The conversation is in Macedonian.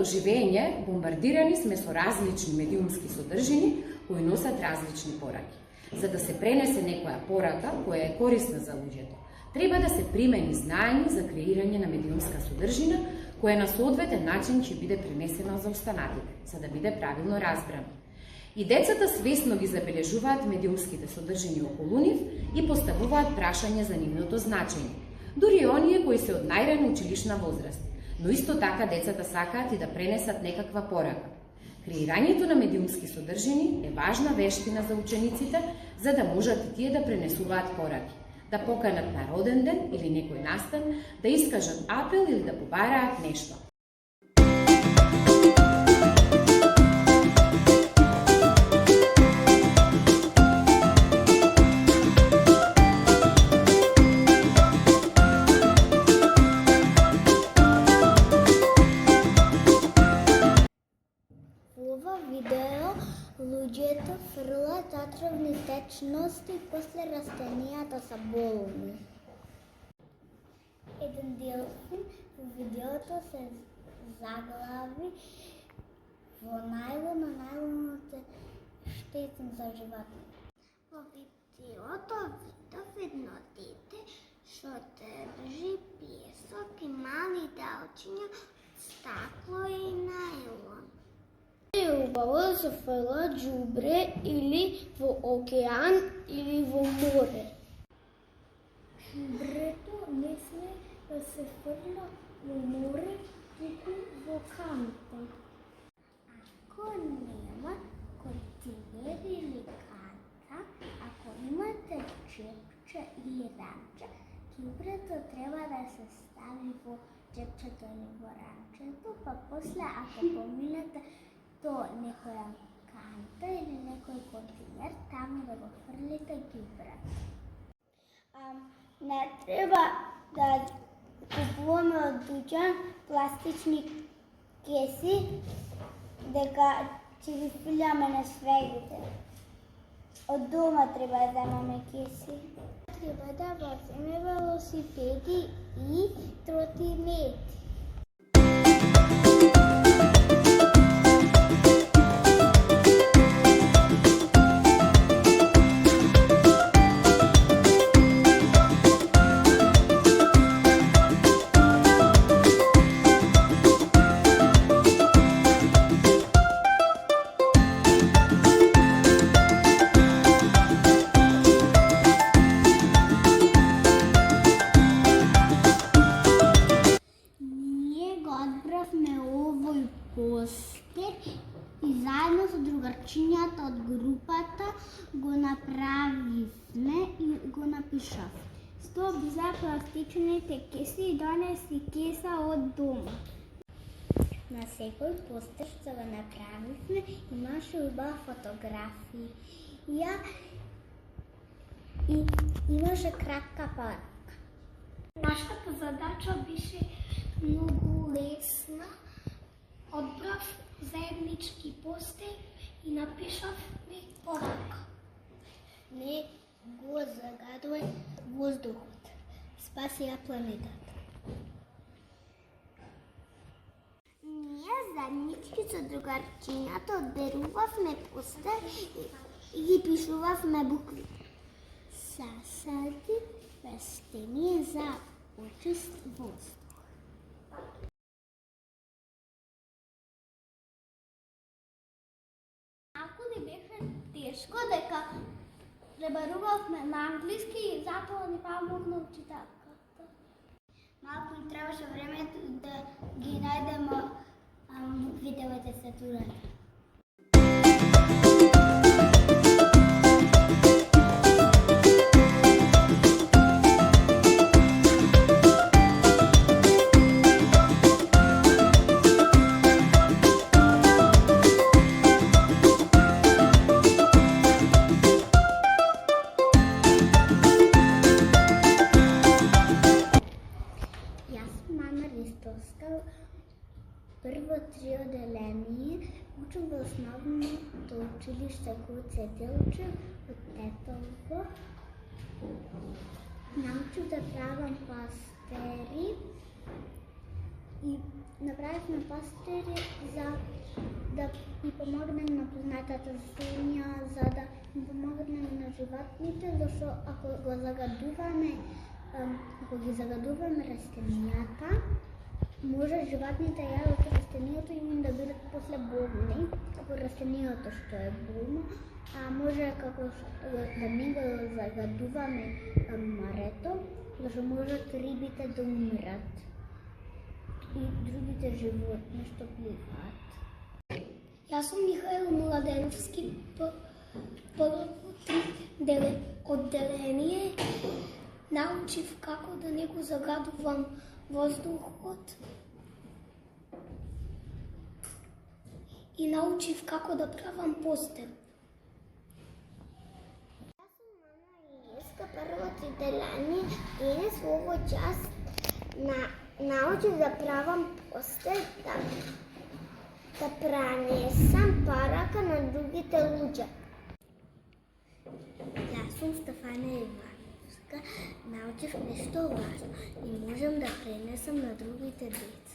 Живење бомбардирани сме со различни медиумски содржини кои носат различни пораки. За да се пренесе некоја порака која е корисна за луѓето, треба да се примени знаење за креирање на медиумска содржина која на соодветен начин ќе биде пренесена за останатите, за да биде правилно разбрана. И децата свесно ги забележуваат медиумските содржини околу нив и поставуваат прашање за нивното значење, дури и оние кои се од најрана училишна возраст. Но исто така децата сакаат и да пренесат некаква порака. Креирањето на медиумски содржини е важна вештина за учениците, за да можат и тие да пренесуваат пораки, да поканат на роден ден или некој настан, да искажат апел или да побараат нешто. Видео луѓето фрлат отровни течности и после растенијата се болни. Еден делфин во видеото се заглави во најлон, а најлонот е штетен за животните. Во видеото видов едно дете што држи песок и мали далчиња, стакло и најлон. Е убаво да се фрла џубре или во океан или во море. Џубрето не сме да се фрла во море, туку во канта. Ако нема континер или канта, ако имате џепче или рамче, џубрето треба да се стави во џепчето или во рамчето, па после ако поминете до некоја канта или некој континер, таму да го фрлите ѓубрето. Не треба да купуваме од дуќан пластични кеси, дека ќе ги фрламе на свегите. Од дома треба да земаме кеси. Треба да возиме велосипеди и тротинети. И заедно со другарчињата од групата го направивме и го напишав. Стоп за пластичните кеси и донеси кеса од дома. На секој постер што го направивме имаше убава фотографија и имаше кратка порака. Нашата задача беше многу лесна. Одбрав заеднички постер и напишавме порака. Не го загадувај воздухот. Спаси ја планетата. Ние заеднички со другарчињата одберувавме постер и ги пишувавме букви. Сасади растение за очист воздух. Ако ни беше тешко дека пребарувавме на англиски и затоа ни помогна учителката. Малку ни требаше време да ги најдеме буквите во тестатурата. остал прво 3 одделение, учил во основното училиште Гоце Делчев од Тетово. Научив да правам пастери и направивме пастери за да ги помогнем на познатата земја, за да им помогнем на животните, зашто ако ги загадуваме растенијата, може животните јадат растенијата и им да бидат после болни, како растенијата што е болно, а може како да не го загадуваме морето, зашто можат рибите да умират и другите животни што пливаат. Јас сум Михаил Младеновски, по 3 одделение. Научив како да не го загадувам воздухот и научив како да правам постел. Јас сум Мана Иеска, прво одделение. Денес во овој час научив да правам постел, да пранесам парака на другите луѓе. Јас сум Стефана Ивановска, научив нешто важно и можам да пренесам на другите деца.